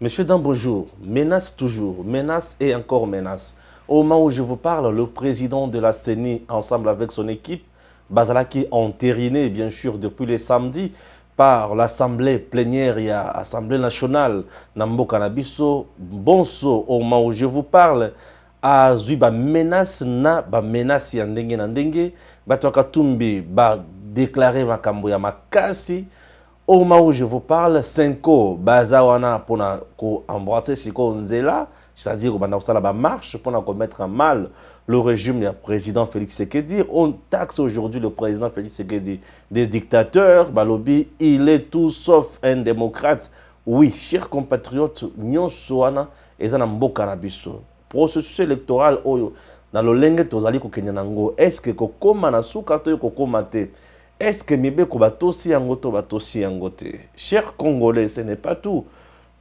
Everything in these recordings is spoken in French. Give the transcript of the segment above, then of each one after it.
Monsieur Dan, bonjour. Menace toujours, menace et encore menace. Au moment où je vous parle, le président de la CENI, ensemble avec son équipe, Bazalaki, entériné bien sûr depuis les samedis par l'Assemblée plénière et l'Assemblée nationale, Nambo Kanabiso, Bonso, au moment où je vous parle, a zui ba menace na ba menace ya ndenge na ndenge, bato katumbi ba déclarer makambo ya makasi. Au moment où je vous parle, Senko, Bazawana, pour embrasser Chiko Nzela, c'est-à-dire qu'on a marche pour mettre en mal le régime du président Félix Tshisekedi. On taxe aujourd'hui le président Félix Tshisekedi des dictateurs. Balobi, il est tout sauf un démocrate. Oui, chers compatriotes, Nyonsoana, et Zanamboka Nabiso. Processus électoral, dans le lengue tozali ko kenyanango, est-ce que kokoma na suka to kokoma te? Est-ce que Mibeko batosi yangoto batosi yangote? Chers Congolais, ce n'est pas tout.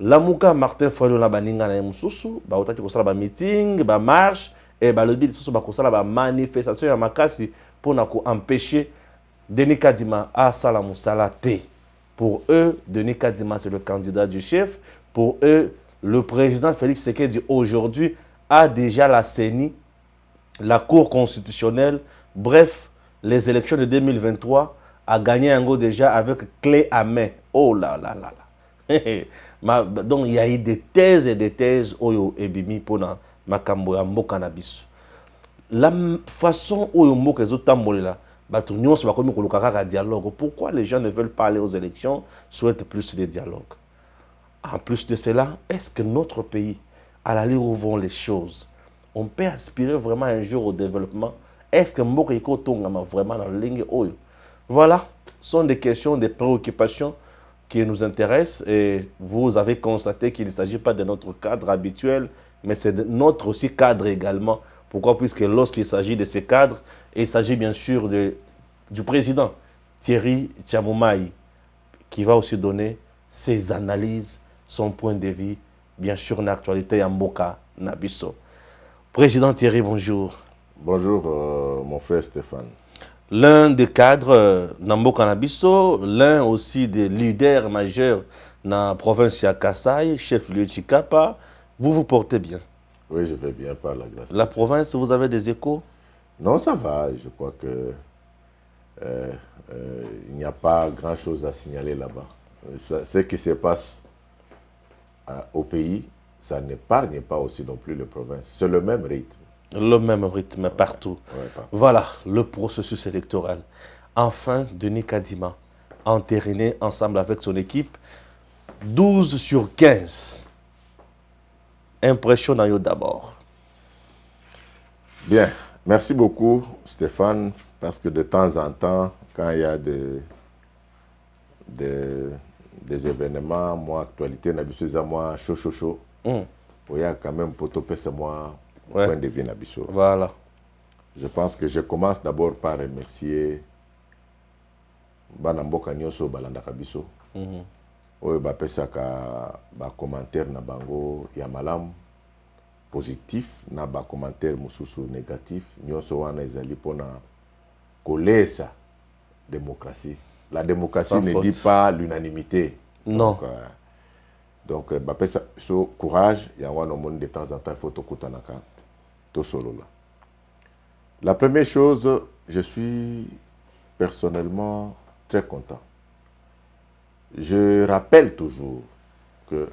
Lamuka Martin Fayulu na baninga na mususu, ba otaki kosala ba meeting, ba marche et ba lobby susu ba kosala ba manifestation ya makasi pour na ko empêcher Denis Kadima à sala musala te. Pour eux, Denis Kadima c'est le candidat du chef. Pour eux, le président Félix Tshisekedi aujourd'hui a déjà la CENI, la Cour constitutionnelle, bref, les élections de 2023 a gagné un go déjà avec clé à main. Oh là là là là. Donc il y a eu des thèses et des thèses oyo ebimi pona makambo ya mboka na biso. La façon oyo mboka ezotambolela bato nyonso bakomi koluka kaka dialogue. Pourquoi les gens ne veulent pas aller aux élections, souhaitent plus de dialogue? En plus de cela, est-ce que notre pays, à l'allure où vont les choses, on peut aspirer vraiment un jour au développement? Est-ce que Mboka Iko Tongama vraiment dans le ligne oyo? Voilà, ce sont des questions, des préoccupations qui nous intéressent et vous avez constaté qu'il ne s'agit pas de notre cadre habituel, mais c'est de notre aussi cadre également. Pourquoi? Puisque lorsqu'il s'agit de ces cadres, il s'agit bien sûr du président Thierry Tchamoumaï qui va aussi donner ses analyses, son point de vue, bien sûr, dans l'actualité à Mboka Nabiso. Président Thierry, bonjour. Bonjour, mon frère Stéphane. L'un des cadres Namboka Nabiso, l'un aussi des leaders majeurs dans la province de Kasaï, chef-lieu Chikapa, vous vous portez bien? Oui, je vais bien par la grâce. La province, vous avez des échos? Non, ça va. Je crois que il n'y a pas grand-chose à signaler là-bas. Ce qui se passe au pays, ça n'épargne pas aussi non plus les provinces. C'est le même rythme. Le même rythme partout. Ouais, partout. Voilà le processus électoral. Enfin, Denis Kadima, entériné ensemble avec son équipe, 12 sur 15. Impressionnant d'abord. Bien, merci beaucoup Stéphane, parce que de temps en temps, quand il y a des événements, moi, actualité, moi, chaud, il y a quand même pour topper, c'est moi, point de vue Nabiso. Voilà. Je pense que je commence d'abord par remercier Banamboka Nyonso Balandaka Biso. Oyo bapesaka ba commentaire na bango ya malamu positif na ba commentaire mususu négatif nyonso wana ezali pona kolesa démocratie. La démocratie ne dit pas l'unanimité. Non. Donc bapesa so courage ya wana monde de temps en temps faut tokutanaka to solo là. La première chose, je suis personnellement très content. Je rappelle toujours que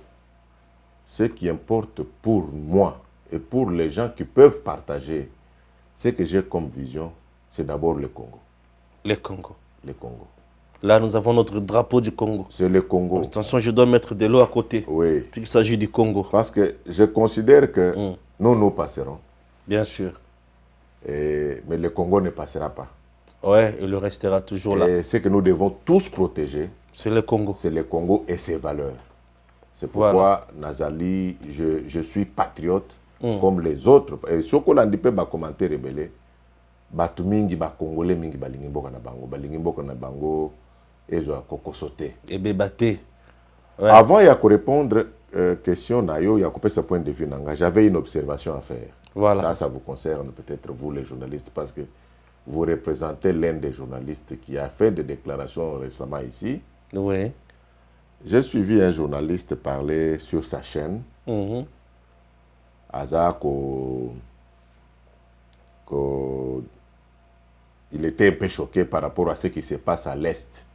ce qui importe pour moi et pour les gens qui peuvent partager ce que j'ai comme vision, c'est d'abord le Congo. Le Congo. Le Congo. Là, nous avons notre drapeau du Congo. C'est le Congo. Attention, je dois mettre de l'eau à côté. Oui. Puisqu'il s'agit du Congo. Parce que je considère que nous passerons. Bien sûr. Mais le Congo ne passera pas. Ouais, il restera toujours là. Et ce que nous devons tous protéger, c'est le Congo. C'est le Congo et ses valeurs. C'est pourquoi, voilà. Nazali, je suis patriote comme les autres. Et ce qu'on a dit, bah commenter rebelle, batu mingi ba Congolais mingi balingi mboka na bango, ezo akoko sauté. Et bébaté. Ouais. Avant il y a que répondre question na yo, il y a coupé ce point de vue nanga. J'avais une observation à faire. Voilà. Ça vous concerne peut-être vous les journalistes parce que vous représentez l'un des journalistes qui a fait des déclarations récemment ici. Oui. J'ai suivi un journaliste parler sur sa chaîne. Il était un peu choqué par rapport à ce qui se passe à l'Est.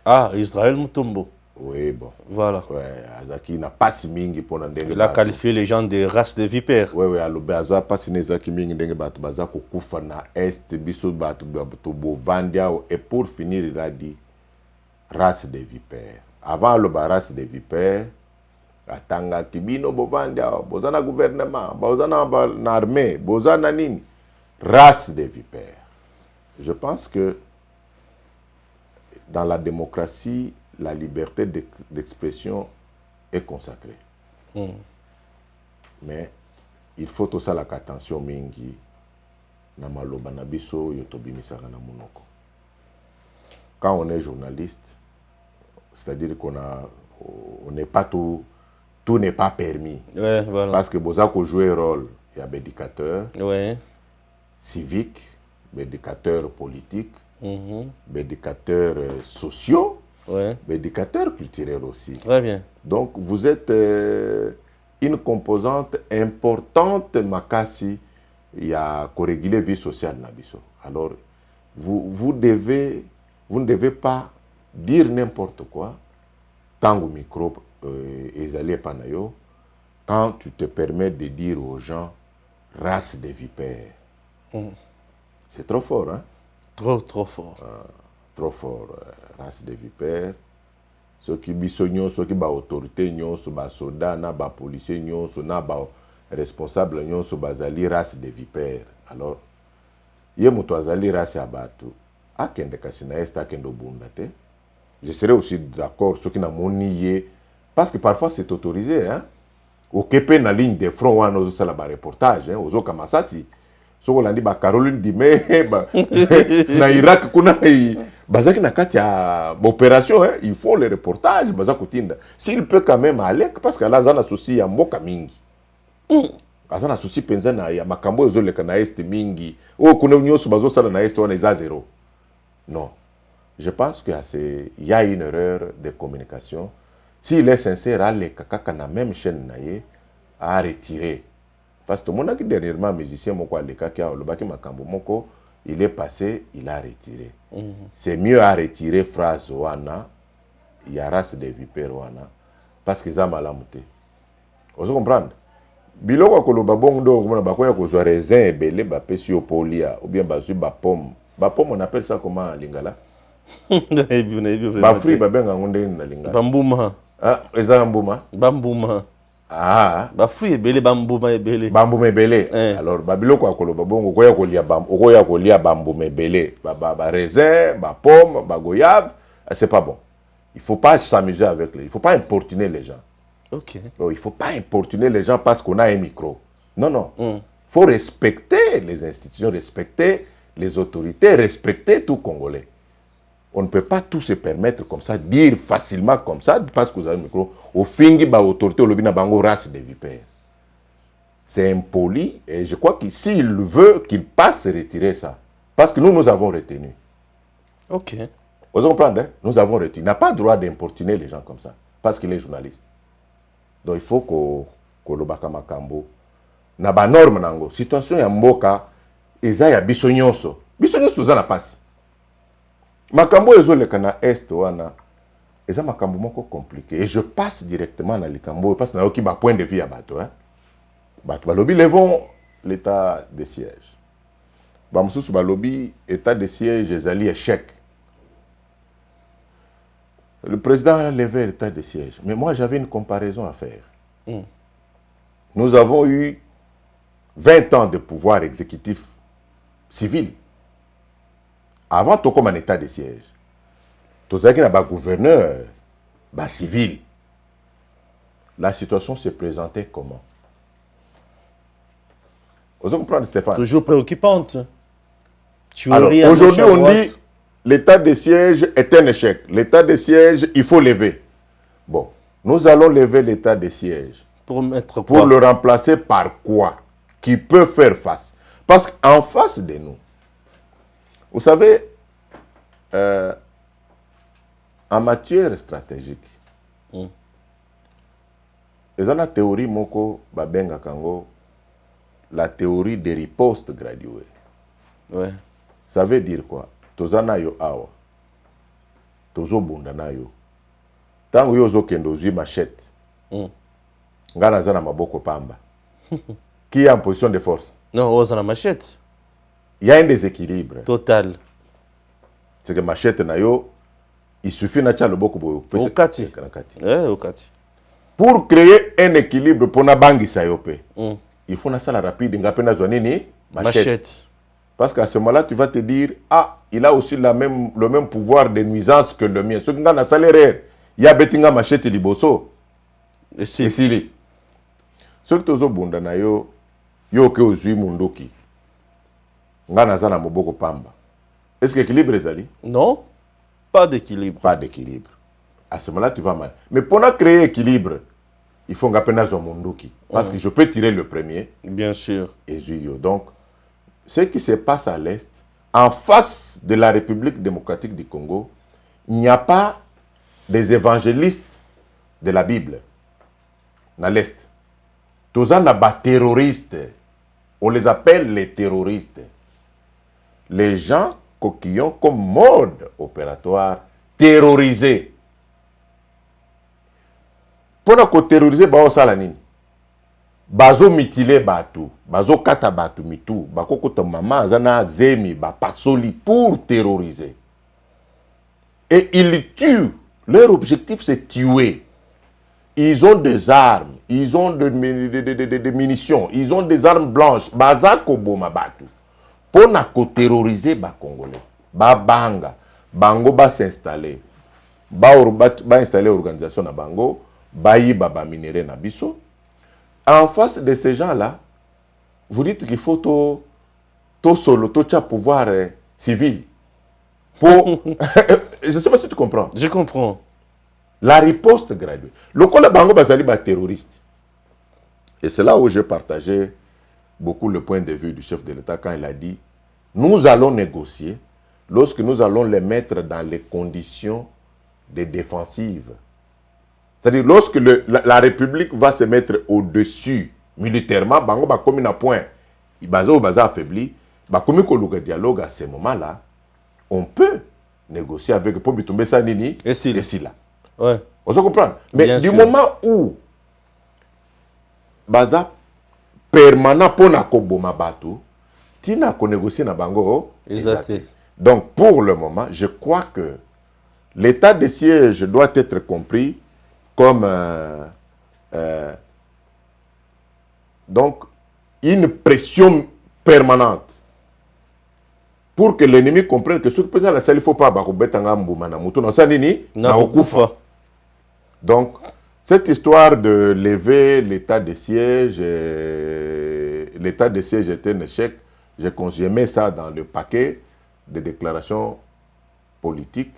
Ah, Israël Mutombo. Oui, bon. Voilà. Ouais, Azaki n'a pas si mingi pour n'endenge. Il a qualifié les gens de race de vipères. Oui, oui, alors Azaki pas si nezaki mingi n'endenge batu bazako kufa na Est biso batu bovandia et pour finir il a dit race de vipères. Avant le race de vipères, atanga kibino bovandia bozana gouvernement, bozana na armée, bozana nini race de vipères. Je pense que dans la démocratie, la liberté d'expression est consacrée. Mais il faut tout ça la attention mingi na maloba na biso yotobimisaka na monoko. Quand on est journaliste, c'est-à-dire qu'on n'est pas tout n'est pas permis. Ouais, voilà. Parce que Bozako joue un rôle, il y a éducateur, civique, éducateur politique, éducateurs sociaux, éducateurs culturels aussi. Très bien. Donc vous êtes une composante importante makasi, il y a réguler vie sociale nabiso. Alors vous ne devez pas dire n'importe quoi tant au micro et panayo quand tu te permets de dire aux gens race de vipères. C'est trop fort, hein? Trop fort. Trop fort, race de vipères. Ceux qui bisognon, ceux qui ba autorité nyonso, ba soda na ba policier nyonso, na ba responsable nyonso bazali race de vipères. Alors, ye muto azali race ya batu. Akende kasina est akendo bunda te. Je serais aussi d'accord ceux qui na moni parce que parfois c'est autorisé, hein. Au Kepe na ligne de front wana ozo sala ba reportage, hein, ozo kamasasi. Soko landi ba Caroline Dime ba na Irak kuna bazaki na kati ya opération, hein, ils font les reportages bazako tinda. S'il peut quand même aller parce que là zana souci ya mboka mingi. Azana souci penza na ya makambo ezoleka na est mingi. O kuna nyoso bazo sala na est wana eza zéro. Non. Je pense qu'il y a une erreur de communication. S'il est sincère, allez kaka na même chaîne naie à retirer. Parce que mon aki dernièrement musicien moko aleka ki a olobaki makambo moko, il est passé, il a retiré. C'est mieux à retirer phrase wana, il y a race de vipères wana parce que ça malamu te. Vous comprenez? Biloko koloba bongo komona bakoya kozwa raisin ebele ba pesi yo polia ou bien bazui ba pomme. Ba pomme on appelle ça comment en lingala? Ba fruit ba benga ngonde na lingala. Bambuma. Ah, eza mbuma. Bambuma. Ah, ba fruit ebele bambuma ebele. Bambuma ebele. Alors ba biloko akoloba bongo koya kolia bambuma ebele. Ba raisin, ba pomme, ba goyave, c'est pas bon. Il faut pas s'amuser avec les, il faut pas importuner les gens. OK. Donc, il faut pas importuner les gens parce qu'on a un micro. Non, non. Il faut respecter les institutions, respecter les autorités, respecter tout Congolais. On ne peut pas tout se permettre comme ça, dire facilement comme ça, parce que vous avez un micro. Au fingi, ba autorité, au lobina bango race de vipères. C'est impoli et je crois que s'il veut qu'il passe retirer ça. Parce que nous avons retenu. OK. Vous comprenez, hein? Nous avons retenu. Il n'a pas le droit d'importuner les gens comme ça, parce qu'il est journaliste. Donc il faut que le baka makambo na ba norme nango situation ya mboka eza ya biso nyonso toza na pasi makambo ezoleka na est wana eza makambo moko compliqué et je passe directement na likambo parce que na yoki ba point de vue ya bato, hein. Bato balobi levons l'état de siège ba mususu balobi état de siège ezali échec. Le président a levé l'état de siège. Mais moi, j'avais une comparaison à faire. Nous avons eu 20 ans de pouvoir exécutif civil. Avant, tout comme un état de siège. Tout ça qui n'a pas gouverneur, civil. La situation se présentait comment? Vous comprenez, Stéphane? Toujours préoccupante. Alors, aujourd'hui, on dit l'état de siège est un échec. L'état de siège, il faut lever. Bon, nous allons lever l'état de siège. Pour mettre quoi? Pour le remplacer par quoi? Qui peut faire face? Parce qu'en face de nous, vous savez, en matière stratégique, Et ça, la théorie, moko, babenga kango, la théorie des ripostes graduées. Ouais. Ça veut dire quoi? Tozana yo awa. Tozo bunda na yo. Tango yo zo kendo zui machette. Ngana zana maboko pamba. Qui est en position de force? Non, on a la machette. Il y a un déséquilibre. Total. C'est que machette na yo, il suffit na tcha le boko boyo. Okati. Okati. Pour créer un équilibre pour na bangi sa yope, il faut na sala rapide ngapena zonini machette. Parce qu'à ce moment-là, tu vas te dire, ah, il a aussi le même pouvoir de nuisance que le mien. Ce qui est salaire, il y a betinga machette liboso. Et si. Ce qui est bunda na yo, yo ke ozui mundoki. Ngana zana moboko pamba. Est-ce que l'équilibre est allé? Non, pas d'équilibre. Pas d'équilibre. À ce moment-là, tu vas mal. Mais pour créer équilibre, il faut ngapena zo mundoki. Parce que je peux tirer le premier. Bien sûr. Et zuyo. Donc, ce qui se passe à l'Est, en face de la République démocratique du Congo, il n'y a pas des évangélistes de la Bible. Dans l'Est. Tous en a terroristes. On les appelle les terroristes. Les gens qui ont comme mode opératoire terroriser. Pour terroriser, bah, ça la nini. Bazo mitile batu, bazo kata batu mitu, bako kota mama zana zemi, ba pasoli pour terroriser. Et ils tuent. Leur objectif c'est tuer. Ils ont des armes, ils ont des munitions, ils ont des armes blanches. Bazako boma batu. Pour na ko terroriser ba Congolais. Ba banga, bango ba s'installer. Ba installer organisation na bango, ba yi ba minéré na biso. En face de ces gens-là, vous dites qu'il faut tout solo, tout pouvoir civil. Pour... Je ne sais pas si tu comprends. Je comprends. La riposte graduée. Le Kole Bango Bazali est terroriste. Et c'est là où j'ai partagé beaucoup le point de vue du chef de l'État quand il a dit nous allons négocier lorsque nous allons les mettre dans les conditions de défensive. C'est-à-dire, lorsque la République va se mettre au-dessus militairement, Bango va comme un point, il va affaibli, comme un dialogue à ce moment-là, on peut négocier avec Pobitumbe Sanini et Sila. Ouais. On se comprend. Mais bien du sûr. moment où Baza permanent pour na koboma bato, tina ko négocier na bango. Exact. Donc pour le moment, je crois que l'état de siège doit être compris comme donc une pression permanente pour que l'ennemi comprenne que ce que peut la salle il faut pas bakobetanga mbuma na muto na sanini na okufa. Donc cette histoire de lever l'état de siège, l'état de siège était un échec. J'ai mis ça dans le paquet de déclarations politiques,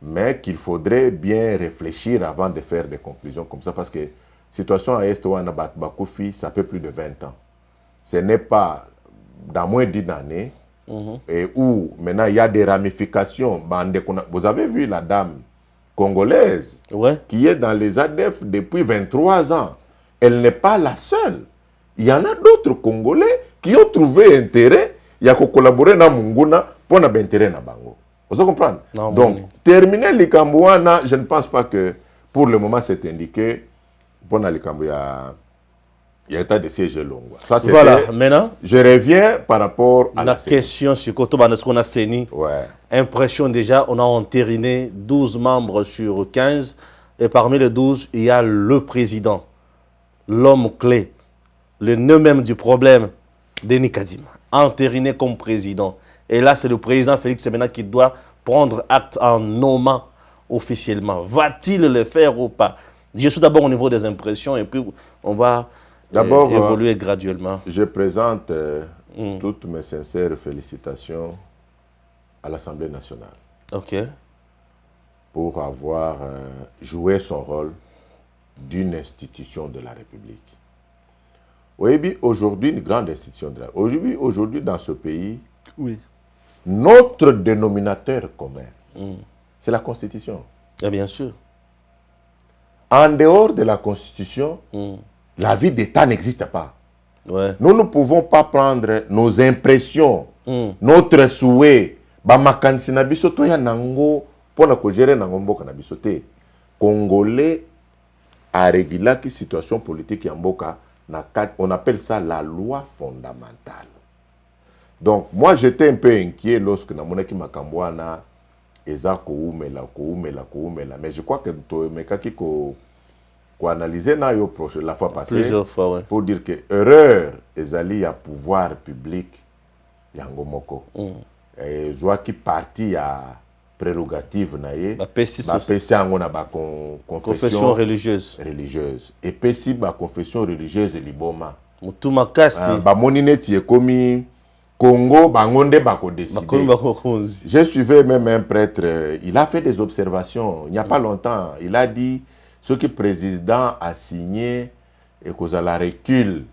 mais qu'il faudrait bien réfléchir avant de faire des conclusions comme ça, parce que situation à Est, ça fait plus de 20 ans. Ce n'est pas dans moins d'une année, et où maintenant il y a des ramifications. Vous avez vu la dame congolaise qui est dans les ADF depuis 23 ans. Elle n'est pas la seule. Il y en a d'autres Congolais qui ont trouvé intérêt, il y a collaboré dans Munguna pour avoir intérêt dans Bango. Vous comprenez? Donc, terminer les Cambouana, je ne pense pas que pour le moment c'est indiqué. Pour les Cambouana, il y a état de siège long. Ça, voilà, maintenant, je reviens par rapport à la question sur Kotoba, ce qu'on a saigné. Ouais. Impression déjà, on a entériné 12 membres sur 15. Et parmi les 12, il y a le président, l'homme clé, le nœud même du problème, Denis Kadima, entériné comme président. Et là, c'est le président Félix Semena qui doit prendre acte en nommant officiellement. Va-t-il le faire ou pas? Je suis d'abord au niveau des impressions et puis on va évoluer graduellement. Je présente toutes mes sincères félicitations à l'Assemblée nationale. Ok. Pour avoir joué son rôle d'une institution de la République. Oui, aujourd'hui, une grande institution de la République. Aujourd'hui, dans ce pays, oui, notre dénominateur commun, c'est la Constitution. Et bien sûr. En dehors de la Constitution, la vie d'État n'existe pas. Ouais. Nous ne pouvons pas prendre nos impressions, notre souhait, bamakanisi na biso to ya nango pona ko gérer nango mboka na biso te. Congolais a régulé la situation politique ya mboka na on appelle ça la loi fondamentale. Donc moi j'étais un peu inquiet lorsque na monaki makambwana eza koumela, mais je crois que to mekaki ko analyser na yo proche la fois passée plusieurs fois, ouais. Pour dire que erreur ezali ya pouvoir public yango moko joa ki parti ya prérogative na ye ba pesi yango na ba confession religieuse et pesi ba confession religieuse liboma mutu makasi ba moni neti ekomi Congo bangonde bako décider. J'ai suivi même un prêtre, il a fait des observations il n'y a pas longtemps, il a dit ce que le président a signé et que ça recule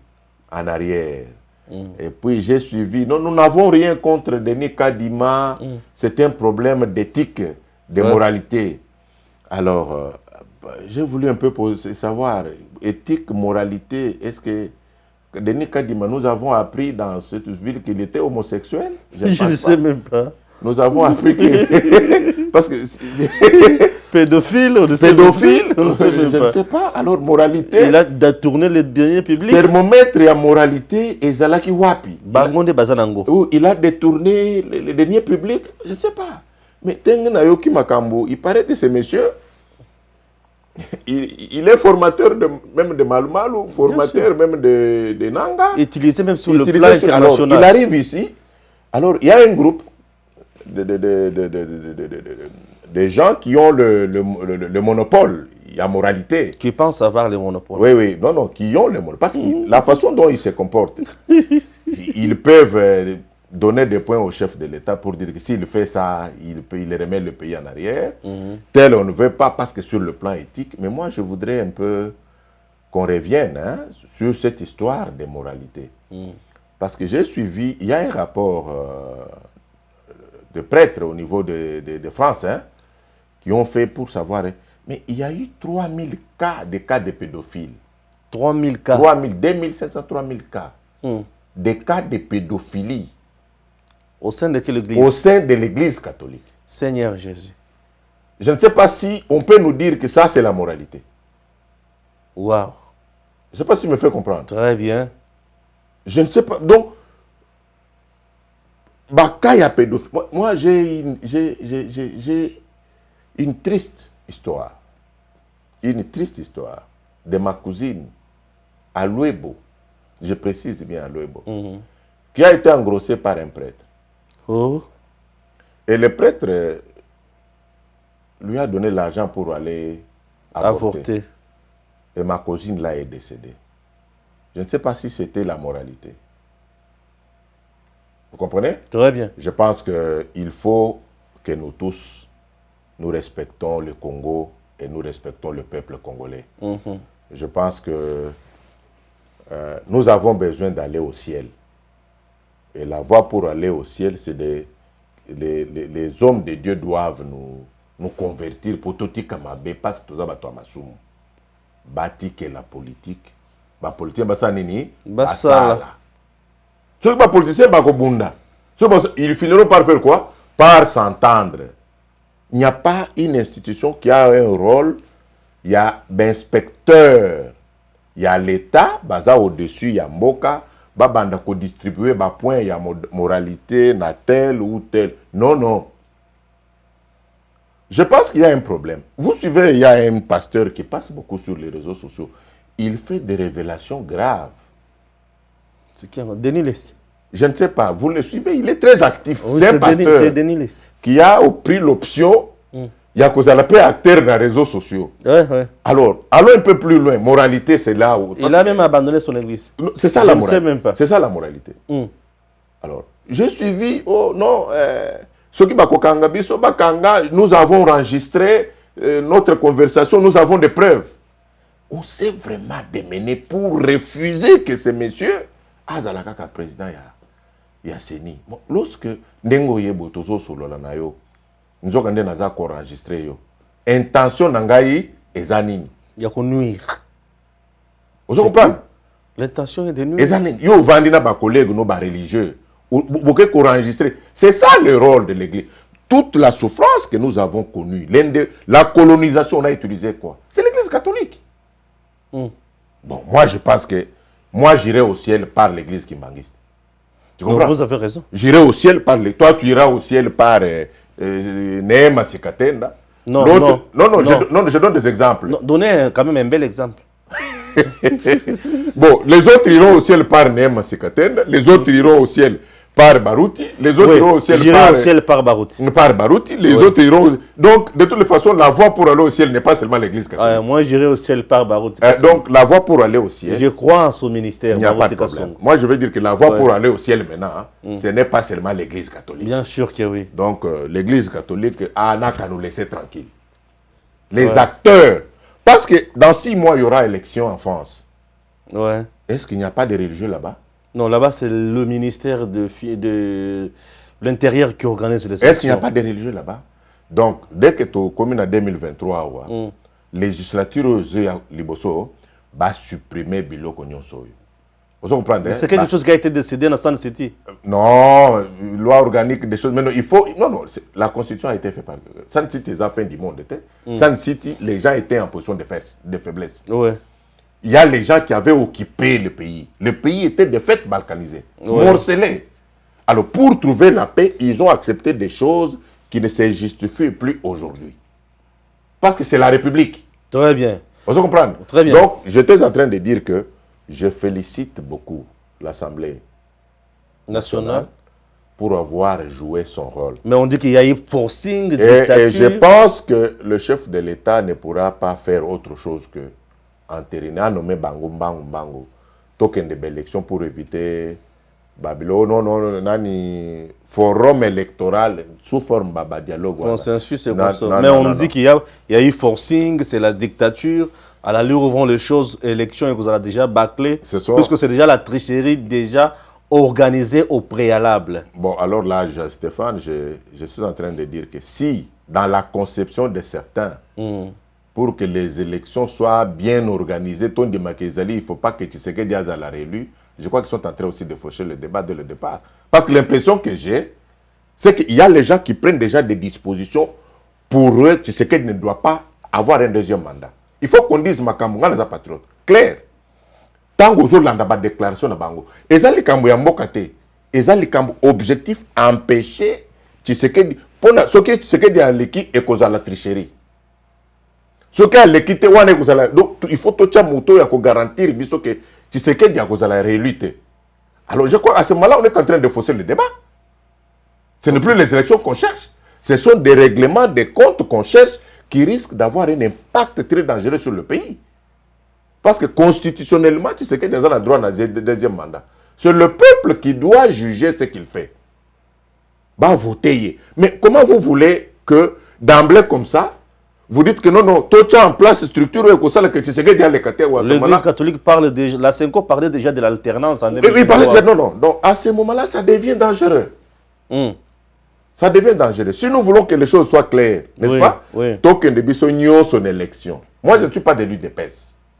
en arrière. Et puis j'ai suivi. Non, nous n'avons rien contre Denis Kadima. C'est un problème d'éthique, de moralité. Alors, j'ai voulu un peu savoir, éthique, moralité, est-ce que Denis Kadima, nous avons appris dans cette ville qu'il était homosexuel? Je ne sais même pas. Nous avons appris que... Parce que... Pédophile, on ne sait même pas. Je ne sais pas. Alors, moralité... Il a détourné les biens publics. Thermomètre et moralité, et Zalaki Wapi. Bangonde Bazanango. Il a détourné les deniers publics. Je ne sais pas. Mais Tengen Ayoki Makambo, il paraît que ce monsieur... Il est formateur même de Malmal, formateur même de Nanga. Utilisé même sur le plan international. Alors, il arrive ici. Alors, il y a un groupe de gens qui ont le monopole. Il y a moralité. Qui pensent avoir le monopole. Oui, oui. Non, non, qui ont le monopole. Parce que la façon dont ils se comportent, ils peuvent donner des points au chef de l'État pour dire que s'il fait ça, il remet le pays en arrière. Tel on ne veut pas parce que sur le plan éthique. Mais moi, je voudrais un peu qu'on revienne sur cette histoire de moralité. Parce que j'ai suivi, il y a un rapport de prêtres au niveau de France qui ont fait pour savoir. Mais il y a eu 3000 cas de pédophiles. 3000 cas 2500, 3000 cas. Des cas de pédophilie. Au sein de quelle église? Au sein de l'église catholique. Seigneur Jésus. Je ne sais pas si on peut nous dire que ça, c'est la moralité. Waouh. Je ne sais pas si je me fais comprendre. Très bien. Je ne sais pas. Donc, Bakaya pédophile. Moi j'ai une triste histoire. Une triste histoire de ma cousine à Louébo. Je précise bien à Louébo. Qui a été engrossée par un prêtre. Oh. Et le prêtre lui a donné l'argent pour aller avorter. Et ma cousine là est décédée. Je ne sais pas si c'était la moralité. Vous comprenez? Très bien. Je pense qu'il faut que nous tous, nous respectons le Congo et nous respectons le peuple congolais. Je pense que nous avons besoin d'aller au ciel. Et la voie pour aller au ciel, c'est les hommes de Dieu doivent nous convertir pour tout Kamabe parce que tout ça va toi masum. Bati que la politique. La politique basa nini? Basala. Ceux qui sont politiciens bakobunda. Ils finiront par faire quoi? Par s'entendre. Il n'y a pas une institution qui a un rôle. Il y a l'inspecteur. Il y a l'État, basa au-dessus, il y a Mboka. Babanda ko distribuer ba point ya moralité na tel ou tel. Non, non. Je pense qu'il y a un problème. Vous suivez, il y a un pasteur qui passe beaucoup sur les réseaux sociaux. Il fait des révélations graves. C'est qui? Denis Less. Je ne sais pas. Vous le suivez, il est très actif. Oui, c'est un pasteur qui a pris l'option. Il y a cause à la paix acteur dans les réseaux sociaux. Ouais. Alors, allons un peu plus loin. Moralité, c'est là où... Il a même abandonné son église. C'est ça la moralité. Je ne sais même pas. C'est ça la moralité. Alors, j'ai suivi... Oh non, ceux qui bakokanga biso bakanga, nous avons enregistré notre conversation, nous avons des preuves. On s'est vraiment démené pour refuser que ce monsieur azalaka président ya Seni. Lorsque Ndengo Yebo tozo solo la nayo, nous avons enregistré yo. Intention nangai ezanini. Il y a qu'on nuire. Vous comprenez? L'intention est de nuire. Les années, yo vendina ba collègues no ba religieux, beaucoup enregistré. C'est ça le rôle de l'Église. Toute la souffrance que nous avons connue, la colonisation, on a utilisé quoi? C'est l'Église catholique. Bon, moi je pense que moi j'irai au ciel par l'Église kimbanguiste. Tu comprends? Non, vous avez raison. J'irai au ciel par les. Toi tu iras au ciel par Neema Sikatenda. Non, non, je donne des exemples. Non, donnez quand même un bel exemple. Bon, les autres iront au ciel par Neema Sikatenda, les autres iront au ciel par Barouti, les autres iront au ciel par Barouti. Par Barouti, les autres iront. Donc, de toutes les façons, la voie pour aller au ciel n'est pas seulement l'église catholique. Moi, j'irai au ciel par Barouti. Donc, la voie pour aller au ciel. Je crois en son ministère. Il n'y a pas de problème. Moi, je veux dire que la voie pour aller au ciel maintenant, ce n'est pas seulement l'église catholique. Bien sûr que oui. Donc, l'église catholique n'a qu'à nous laisser tranquilles. Les acteurs. Parce que dans 6 mois, il y aura élection en France. Ouais. Est-ce qu'il n'y a pas de religieux là-bas? Non, là-bas, c'est le ministère de l'Intérieur qui organise les élections. Est-ce qu'il n'y a pas de religieux là-bas? Donc, dès que tu communes en 2023, législature Liboso va supprimer Biloko Nyonso. Vous comprenez? C'est quelque chose qui a été décidé dans Sun City. Non, loi organique, des choses. Mais non, il faut. Non, la constitution a été faite par. Sun City, c'est la fin du monde. Sun City, les gens étaient en position de faiblesse. Ouais. Il y a les gens qui avaient occupé le pays. Le pays était de fait balkanisé, morcelé. Alors, pour trouver la paix, ils ont accepté des choses qui ne se justifient plus aujourd'hui. Parce que c'est la République. Très bien. Vous comprenez? Très bien. Donc, j'étais en train de dire que je félicite beaucoup l'Assemblée nationale pour avoir joué son rôle. Mais on dit qu'il y a eu forcing, dictature. Et je pense que le chef de l'État ne pourra pas faire autre chose que entériner, à nommer Bango, token de élection pour éviter Babylone, nani forum électoral sous forme de dialogue. Consensus et consensus. Mais on dit qu'il y a eu forcing, c'est la dictature. À l'allure où vont les choses, élections, et vous avez déjà bâclé, puisque c'est déjà la tricherie déjà organisée au préalable. Bon, alors là, Stéphane, je suis en train de dire que si, dans la conception de certains, pour que les élections soient bien organisées, ton de Makézali, il ne faut pas que Tshisekedi Azala la réélu. Je crois qu'ils sont en train aussi de faucher le débat dès le départ. Parce que l'impression que j'ai, c'est qu'il y a les gens qui prennent déjà des dispositions pour eux, Tshisekedi ne doit pas avoir un deuxième mandat. Il faut qu'on dise Makambo, les patriotes. Clair. Tant que vous avez une déclaration de Bango, et ça, les Kambo Yambokate, et ça, les Kambo objectif empêcher Tshisekedi, pour ce qui Tshisekedi a l'équipe et cause la tricherie. Ce qui a l'équipe, donc il faut tout garantir que Tshisekedi a cause la réalité. Alors je crois qu'à ce moment-là, on est en train de fausser le débat. Ce n'est plus les élections qu'on cherche. Ce sont des règlements, des comptes qu'on cherche qui risquent d'avoir un impact très dangereux sur le pays. Parce que constitutionnellement, tu sais qu'il y a un droit à un deuxième mandat. C'est le peuple qui doit juger ce qu'il fait. Va voter. Mais comment vous voulez que, d'emblée comme ça, vous dites que non, tout est en place, structure, et que ça, que tu sais qu'il y a les catégories. L'Église catholique parle déjà, la Senko parlait déjà de l'alternance en il parlait déjà, non. Donc à ce moment-là, ça devient dangereux. Ça devient dangereux. Si nous voulons que les choses soient claires, n'est-ce pas? Token de Bissonio, son élection. Moi, je ne suis pas d'élu d'EPES.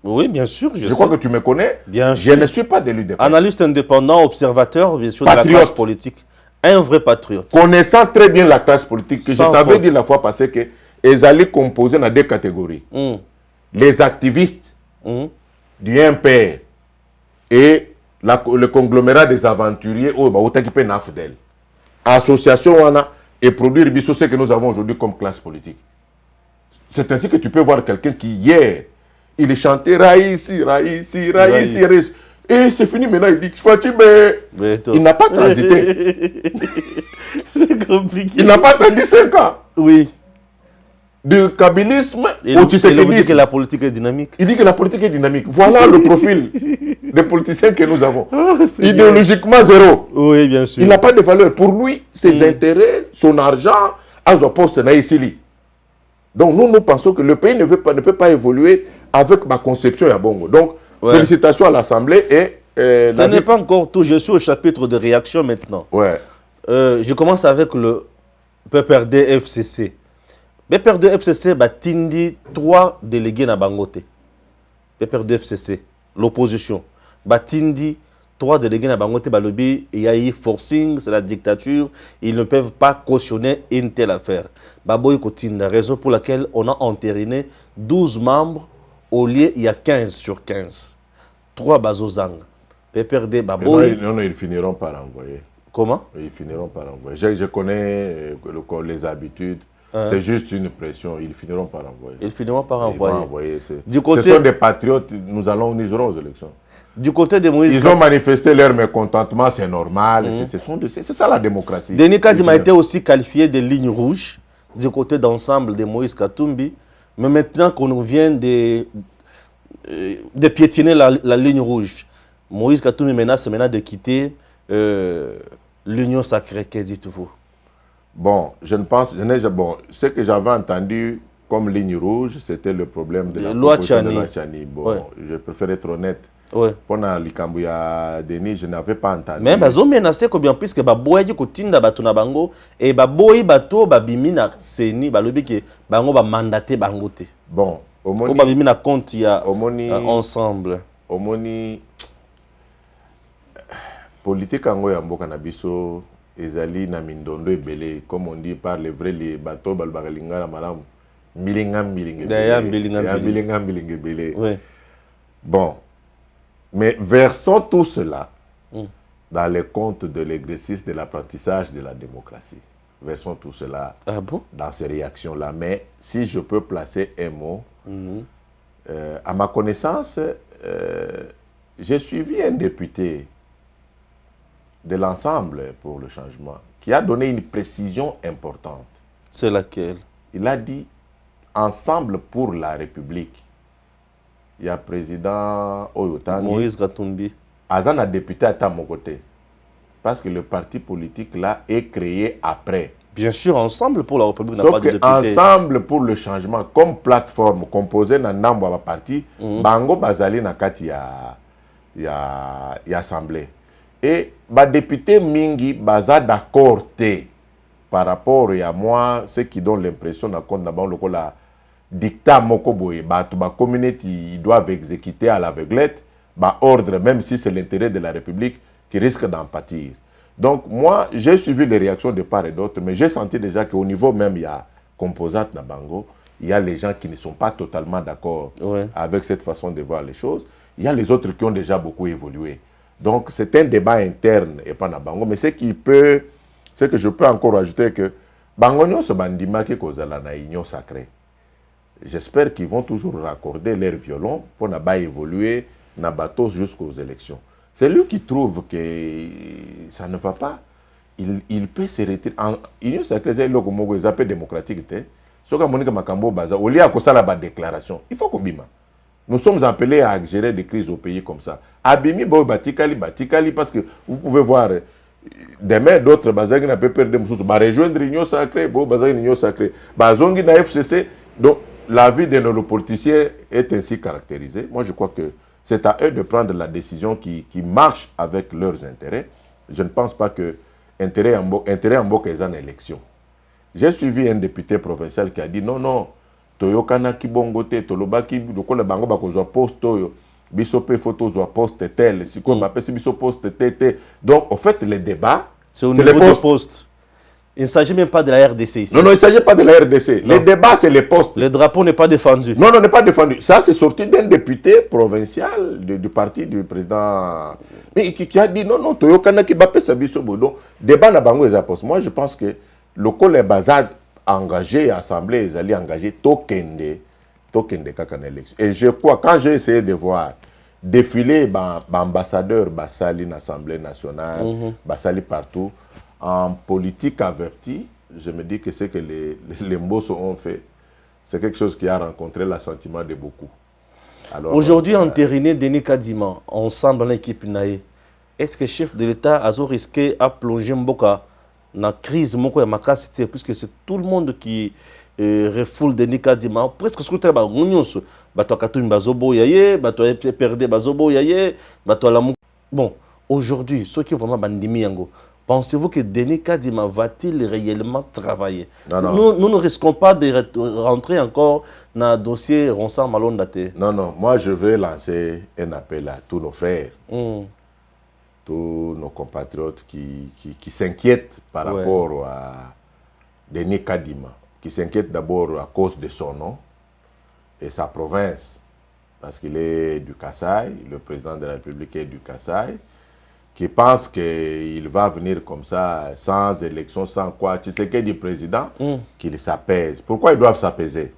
Oui, bien sûr. Je crois que tu me connais. Bien sûr. Je ne suis pas d'élu d'EPES. Analyste indépendant, observateur, bien sûr, de la classe politique. Un vrai patriote. Connaissant très bien la classe politique, que je t'avais dit la fois passée que ils allaient composer dans 2 catégories. Les activistes du MPR et le conglomérat des aventuriers au Baoutakipe Nafdel. Association Wana et produire ce que nous avons aujourd'hui comme classe politique. C'est ainsi que tu peux voir quelqu'un qui hier, il chantait Raïsi. Et c'est fini maintenant, il dit il n'a pas transité. C'est compliqué. Il n'a pas attendu 5 ans. Oui. Du kabylisme au Tshisekedi. Il dit que la politique est dynamique. Il dit que la politique est dynamique. Voilà le profil des politiciens que nous avons. Idéologiquement zéro. Oui, bien sûr. Il n'a pas de valeur. Pour lui, ses intérêts, son argent, à son poste, donc nous pensons que le pays ne peut pas évoluer avec ma conception à Bongo. Donc, félicitations à l'Assemblée et... Ce n'est pas encore tout. Je suis au chapitre de réaction maintenant. Je commence avec le PPRD FCC. PPRD FCC a tindi 3 délégués na Bangote. PPRD-FCC, l'opposition. Batindi, 3 délégués na bangote balobi, il y a eu forcing, c'est la dictature, ils ne peuvent pas cautionner une telle affaire. Baboy Kotinda, raison pour laquelle on a entériné 12 membres, au lieu il y a 15 sur 15. 3 Bazozang. PPRD, Baboy. Non, ils finiront par envoyer. Comment? Ils finiront par envoyer. Je connais les habitudes. C'est juste une pression. Ils finiront par envoyer. Ils finiront par envoyer. Du côté... Ce sont des patriotes. Nous irons aux élections. Du côté de Moïse... Ils ont manifesté leur mécontentement, c'est normal. C'est ça la démocratie. Denis Kadima a été aussi qualifié de ligne rouge du côté d'ensemble de Moïse Katumbi. Mais maintenant qu'on vient de piétiner la ligne rouge, Moïse Katumbi menace maintenant de quitter l'Union sacrée. Que dites-vous? Bon, je ne pense... Bon, ce que j'avais entendu comme ligne rouge, c'était le problème de la loi Tchani. Bon, ouais. Je préfère être honnête. Oui. Pendant l'Ikambouya Denis, je n'avais pas entendu. Mais ils ont menacé que bien plus que Baboy Kotinda Batuna Bango et Baboy Bato Babimina Seni Balobi que Bango ba mandaté Bangote. Bon, Omoni Babimina compte il y a ensemble. Omoni politique ango ya mboka na biso ezali na mindondo ebele comme on dit par les vrais les bateaux balbagalinga na malamu milinga ebele. Oui. Bon. Mais versons tout cela dans les comptes de l'exercice de l'apprentissage de la démocratie. Versons tout cela dans ces réactions-là. Mais si je peux placer un mot, à ma connaissance, j'ai suivi un député de l'ensemble pour le changement qui a donné une précision importante. C'est laquelle? Il a dit « Ensemble pour la République ». Il y a président Oyotani. Moïse Katumbi. Azan a député à mon côté. Parce que le parti politique là est créé après. Bien sûr, Ensemble pour la République n'a pas de député. Ensemble pour le changement, comme plateforme composée d'un nombre de partis, Bango Bazali Nakati ya assemblée. Et les députés Mingi Baza d'accord par rapport à moi, ceux qui donnent l'impression que la dictat moko boye ba communauté ils doivent exécuter à l'aveuglette ba ordre même si c'est l'intérêt de la République qui risque d'en pâtir. Donc moi j'ai suivi les réactions de part et d'autre, mais j'ai senti déjà qu'au niveau même il y a composante na bango, il y a les gens qui ne sont pas totalement d'accord avec cette façon de voir les choses, il y a les autres qui ont déjà beaucoup évolué. Donc c'est un débat interne et pas na bango, mais ce que je peux encore ajouter que bango nyo se bandima ki kozala na union sacrée. J'espère qu'ils vont toujours raccorder leur violon pour ne pas évoluer na bateau jusqu'aux élections. C'est lui qui trouve que ça ne va pas. Il peut se retirer. En Union sacrée, c'est un peu démocratique. Ce que Monica Makambo Baza, au lieu de la déclaration, il faut qu'on bima. Nous sommes appelés à gérer des crises au pays comme ça. Abimi Batikali, parce que vous pouvez voir demain d'autres bazagi na peut perdre rejoindre l'Union sacrée, bazagi l'Union sacrée, bazongi na FCC. Donc la vie de nos politiciens est ainsi caractérisée. Moi, je crois que c'est à eux de prendre la décision qui marche avec leurs intérêts. Je ne pense pas que intérêt en boka est en élection. J'ai suivi un député provincial qui a dit non, Toyokana ki bongote, Tolobaki, le bango bakozwa poste, bisope photo zwa poste tel, si quoi bapesi biso poste tel. Donc, en fait, le débat, c'est au niveau des postes. Il ne s'agit même pas de la RDC ici. Non, il ne s'agit pas de la RDC. Le débat, c'est les postes. Le drapeau n'est pas défendu. Non, n'est pas défendu. Ça, c'est sorti d'un député provincial du parti du président. Mais qui a dit non, Toyokana qui bappe sabiso bodo. Débat na bango les postes. Moi, je pense que le col est bazar engagé, assemblée, ils allaient engager Tokende kakana élection. Et je crois, quand j'ai essayé de voir défiler ambassadeur Bassali dans l'Assemblée nationale, Bassali partout, en politique avertie, je me dis que ce que les Mbosso ont fait, c'est quelque chose qui a rencontré l'assentiment de beaucoup. Aujourd'hui, entériné Denis Kadima, ensemble dans l'équipe Naé, est-ce que le chef de l'État a risqué à plonger Mboka dans la crise Moko et Makasité, puisque c'est tout le monde qui refoule Denis Kadima, presque ce que tu as dit, Bato Katoum Bazobo Yaye, Bato Perdé Bazobo Yaye, Bato Alamou. Bon, aujourd'hui, ceux qui ont vraiment bandimi yango, Pensez-vous que Denis Kadima va-t-il réellement travailler? Non, non. Nous ne risquons pas de rentrer encore dans le dossier Ronsard Malondate. Non, non. Moi, je veux lancer un appel à tous nos frères, tous nos compatriotes qui s'inquiètent par rapport à Denis Kadima, qui s'inquiètent d'abord à cause de son nom et sa province, parce qu'il est du Kasaï, le président de la République est du Kasaï, qui pense qu'il va venir comme ça, sans élection, sans quoi. Tu sais qu'il dit président, qu'il s'apaise. Pourquoi ils doivent s'apaiser?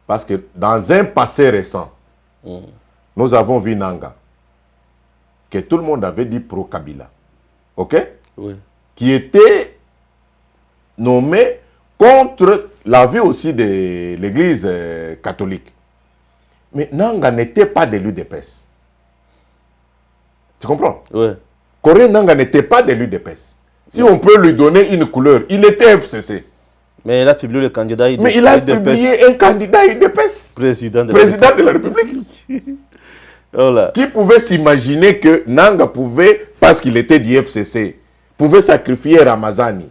Parce que dans un passé récent, nous avons vu Nanga, que tout le monde avait dit pro-Kabila, ok? Qui était nommé contre la vue aussi de l'église catholique. Mais Nanga n'était pas de l'UDPS. Tu comprends? Corée Nanga n'était pas de l'UDPS. Si on peut lui donner une couleur, il était FCC. Mais il a publié le candidat UDPS. Mais il a publié un candidat UDPS. Président de la République. Qui pouvait s'imaginer que Nanga pouvait, parce qu'il était du FCC, pouvait sacrifier Ramazani.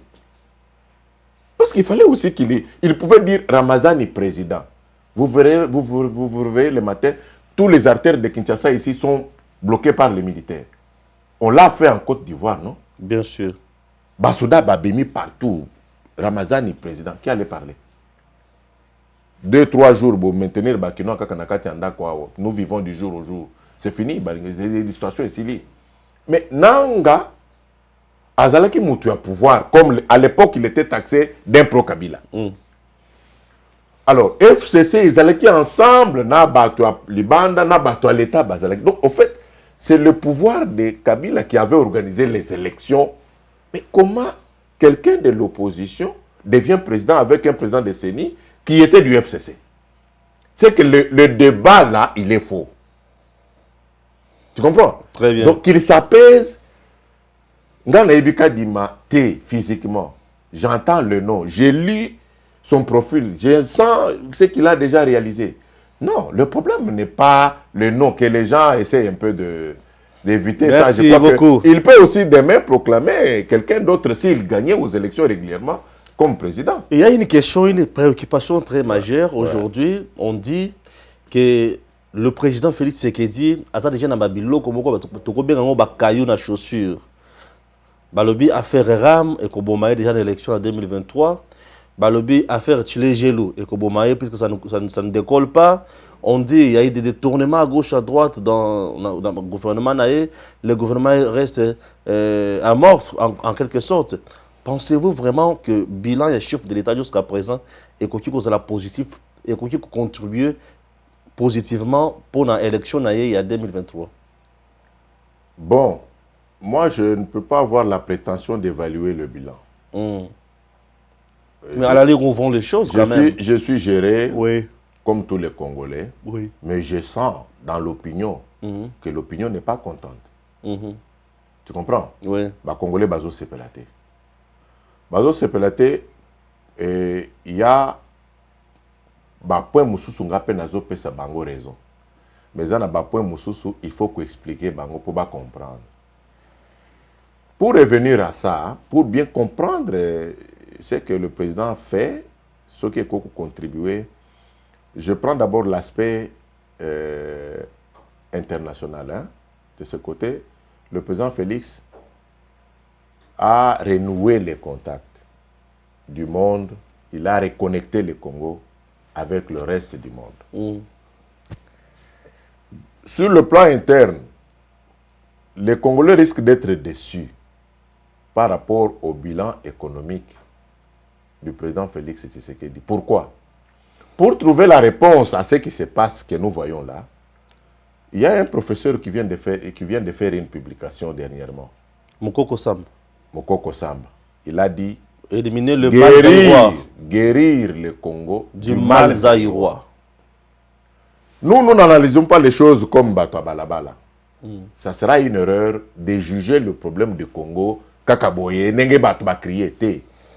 Parce qu'il fallait aussi il pouvait dire Ramazani président. Vous verrez le matin, tous les artères de Kinshasa ici sont bloqués par les militaires. On l'a fait en Côte d'Ivoire, non? Bien sûr. Bassouda Babemi partout. Ramazani président. Qui allait parler? 2-3 jours pour maintenir Bakino Kakanakati Andakwa. Nous vivons du jour au jour. C'est fini. La situation est scellée. Mais Nanga, Azalaki Moutou à pouvoir, comme à l'époque il était taxé d'un pro-Kabila. Alors, FCC, ils allaient ensemble, na batu à Libanda, na batu à l'État. Donc, au fait, c'est le pouvoir de Kabila qui avait organisé les élections. Mais comment quelqu'un de l'opposition devient président avec un président de CENI qui était du FCC? C'est que le débat là, il est faux. Tu comprends? Très bien. Donc, qu'il s'apaise. Ngana Ibika Dima, physiquement. J'entends le nom. J'ai lu son profil, je sens ce qu'il a déjà réalisé. Non, le problème n'est pas le nom, que les gens essaient un peu d'éviter. Merci beaucoup. Il peut aussi demain proclamer quelqu'un d'autre s'il gagnait aux élections régulièrement comme président. Il y a une question, une préoccupation très majeure. Aujourd'hui, on dit que le président Félix Tshisekedi a déjà dans Babilo comme na chaussure. Balobi a fait Ram et Kobomaye déjà dans l'élection en 2023. Balobi affaire Chile Gelou et Kobomaye, puisque ça ne décolle pas. On dit qu'il y a eu des détournements à gauche, à droite dans le gouvernement. Le gouvernement reste amorphe en quelque sorte. Pensez-vous vraiment que le bilan et chiffre de l'État jusqu'à présent est positif et qu'il contribue positivement pour l'élection il y a 2023? Bon, moi je ne peux pas avoir la prétention d'évaluer le bilan. Mais à l'allure où vont les choses, quand même. Je suis géré comme tous les Congolais, mais je sens dans l'opinion que l'opinion n'est pas contente. Tu comprends? Oui. Les Congolais, Bazo Sepelate. Bazo Sepelate, il y a un point Moussousou Ngape Nazo Pesa Bango raison. Mais il y a un point Moussousou, il faut qu'on explique Bango pour comprendre. Pour revenir à ça, pour bien comprendre ce que le président fait, ce qui est contribué, je prends d'abord l'aspect international. De ce côté, le président Félix a renoué les contacts du monde, il a reconnecté le Congo avec le reste du monde. Sur le plan interne, les Congolais risquent d'être déçus par rapport au bilan économique du président Félix Tshisekedi. Pourquoi? Pour trouver la réponse à ce qui se passe, que nous voyons là, il y a un professeur qui vient de faire une publication dernièrement. Mokoko Samba. Mokoko Samba. Il a dit éliminer le mal zaïrois. Guérir le Congo du mal zaïrois. Nous n'analysons pas les choses comme Bato Balabala. Ça sera une erreur de juger le problème du Congo. Kakaboye, Nenge Bato Bakriye.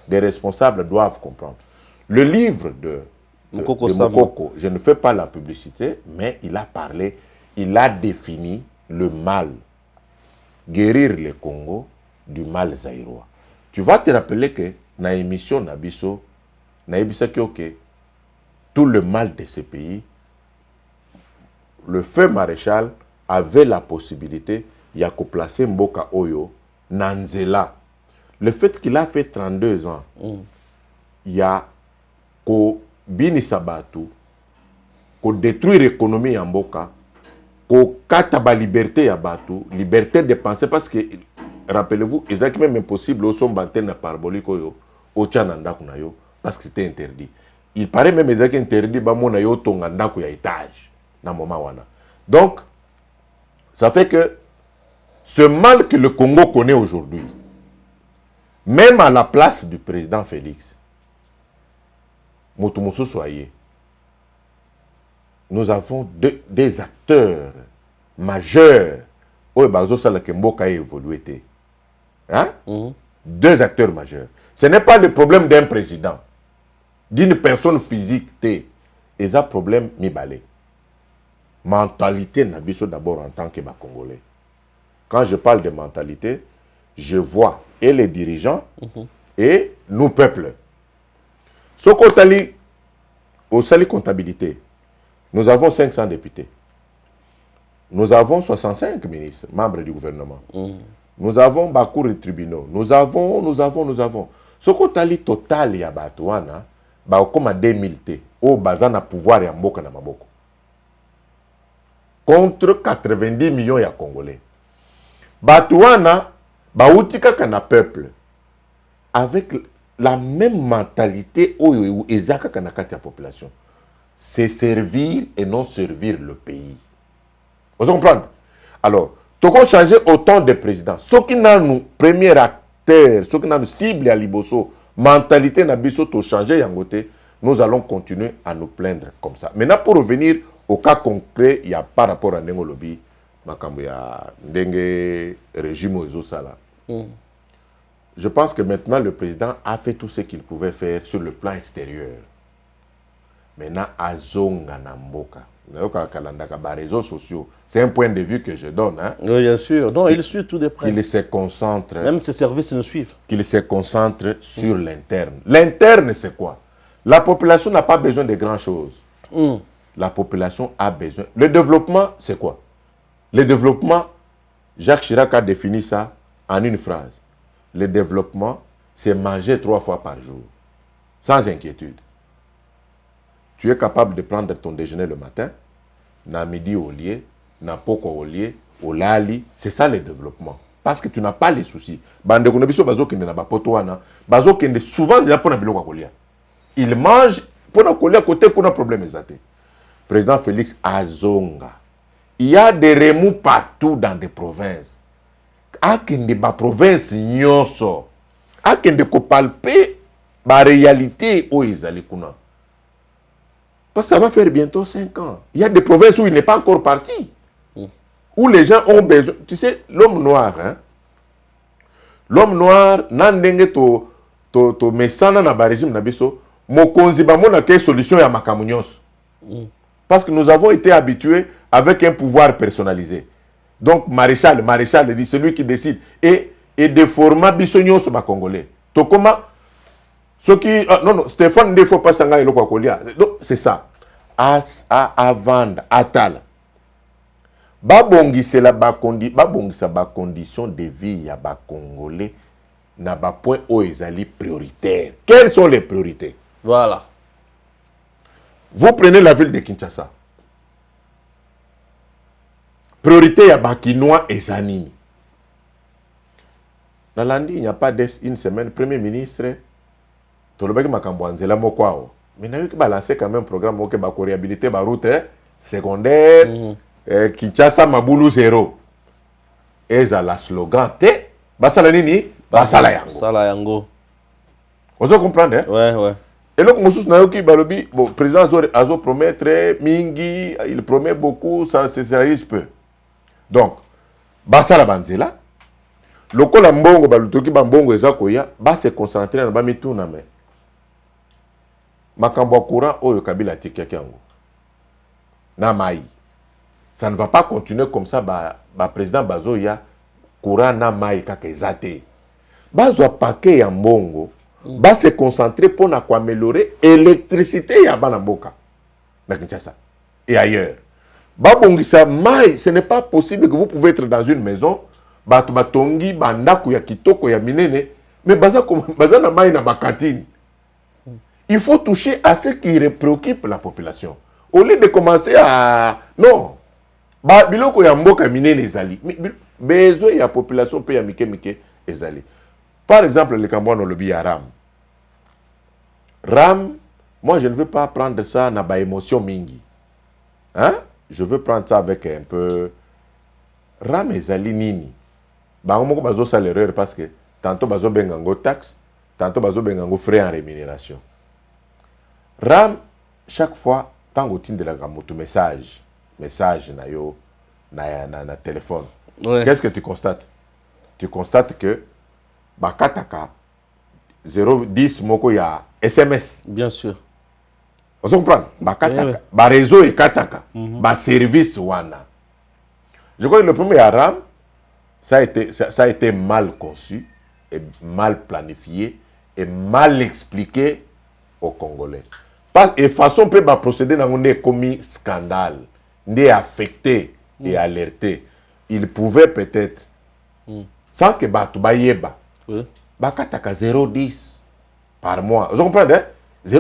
Les responsables doivent comprendre. Le livre de Mokoko, je ne fais pas la publicité, mais il a parlé, il a défini le mal. Guérir le Congo du mal zaïrois. Tu vas te rappeler que dans l'émission Nabiso, que tout le mal de ce pays, le feu maréchal avait la possibilité de placer Mboka Oyo Nanzela. Le fait qu'il a fait 32 ans, il y a ko bini sabatu, ko détruire l'économie en Mboka, ko kataba liberté ya batu, liberté de penser, parce que rappelez-vous, c'est même impossible au son na parabolique yo, au tchananda kuna yo, parce que c'était interdit. Il paraît même que interdit ba mona yo tonganda ku ya étage na moment wana. Donc ça fait que ce mal que le Congo connaît aujourd'hui, même à la place du président Félix, Motomoso Soye, nous avons des acteurs majeurs où Bazo Salakemboka a évolué. Hein? Deux acteurs majeurs. Ce n'est pas le problème d'un président, d'une personne physique. Et ça problème Mibale. Mentalité Nabiso d'abord en tant que Congolais. Quand je parle de mentalité, je vois et les dirigeants et nous peuples. Ce côté au sali comptabilité, nous avons 500 députés. Nous avons 65 ministres, membres du gouvernement. Nous avons beaucoup de tribunaux. Nous avons. Ce côté total ya batouana, comme à 2000 T, au bazana pouvoir ya mboka na maboko. Contre 90 millions ya Congolais. Batouana, baoutika kana peuple, avec la même mentalité où ezaka kana kati ya population. C'est servir et non servir le pays. Vous comprenez? Alors, tu as changé autant de présidents. Ce qui n'a nous premier acteur, ce qui n'a nous cible à Liboso, mentalité n'a biso to changer yangote, nous allons continuer à nous plaindre comme ça. Maintenant, pour revenir au cas concret, il y a par rapport à Nengo Lobby, makambo ya ndenge régime ozo sala. Je pense que maintenant le président a fait tout ce qu'il pouvait faire sur le plan extérieur. Maintenant, azonga na mboka. Réseaux sociaux. C'est un point de vue que je donne. Hein? Oui, bien sûr. Non, il suit tout de près. Qu'il se concentre. Même ses services nous suivent. Qu'il se concentre sur l'interne. L'interne, c'est quoi? La population n'a pas besoin de grand chose. La population a besoin. Le développement, c'est quoi? Le développement, Jacques Chirac a défini ça en une phrase. Le développement, c'est manger 3 fois par jour. Sans inquiétude. Tu es capable de prendre ton déjeuner le matin, na midi au lieu, na poko au lieu, au lali. C'est ça le développement. Parce que tu n'as pas les soucis. Bande konebiso bazo kende na bapoto wana, bazo kende souvent zila pona biloko kolia. Il mange pona kolia côté kuna problème ezate. Président Félix azonga. Il y a des remous partout dans des provinces. Akende ba province nyonso. Akende ko palper ba réalité o ezali kuna. Parce que ça va faire bientôt 5 ans. Il y a des provinces où il n'est pas encore parti. Où les gens ont besoin. Tu sais, l'homme noir, hein? L'homme noir, nandenge to mesana na ba régime na biso, mokonzi ba mona ke solution ya makamunyos. Parce que nous avons été habitués avec un pouvoir personnalisé. Donc, maréchal dit celui qui décide. Et des formats bisognos ba congolais. To comment? Ce qui, non, Stéphane ne faut pas s'engager le Kwakolia. Donc, c'est ça. À vendre, à tal. Babongi, c'est la condition de vie à ba Congolais. N'a pas point où ils allaient prioritaires. Quelles sont les priorités? Voilà. Vous prenez la ville de Kinshasa. Priorité à Bakinois et Zanini. Dans l'Andi, il n'y a pas une semaine, Premier ministre. Mais il a balancé quand même un programme qui va réhabiliter la route secondaire, Kinshasa Mabulu 0. Et ça la slogan, Basala Nini, Basala Yango. Basala Yango. Vous comprenez? Hein? Ouais. Et donc, le président Azo promet très mingi, il promet beaucoup, ça se réalise peu. Donc, Basala Banzela, le Kolambongo, Balutoki Bambongo et Zakoya, va se concentrer dans le Bamitouna. Makambo courant oyo Kabila tikiakiango. Na mai. Ça ne va pas continuer comme ça, président Bazoya, courant na mai kakezate. bazwa paquet ya mbongo ba se concentrer pour améliorer l'électricité ya bana mboka na Kinshasa et ailleurs. Babongisa mai, ce n'est pas possible que vous pouvez être dans une maison bato batongi bandako ya kitoko ya minene mais baza na mai na bakantine. Il faut toucher à ce qui préoccupe la population au lieu de commencer à non ba biloko ya mboka minene ezali besoin ya population pe ya mike ezali. Par exemple le Cambodge lobby ya Ram, moi je ne veux pas prendre ça na ba émotion mingi. Hein? Je veux prendre ça avec un peu Ram ezali nini. Ba moko bazo ça l'erreur parce que tantôt bazo bengango taxe, tantôt bazo bengango frais en rémunération. Ram chaque fois tant au de la moto message na yo na téléphone. Ouais. Qu'est-ce que tu constates? Tu constates que bakataka 010 moko ya SMS. Bien sûr. Vous comprenez? Bakataka, ba réseau et kataka, ba service wana. Je crois que le premier Aram, ça a été mal conçu, et mal planifié, et mal expliqué aux Congolais. Parce que façon peut ba procéder dans un commis scandale, n'est affecté et alerté. Il pouvait peut-être, sans que ba tubayeba, bakataka 0,10 par mois. Vous comprenez? $1.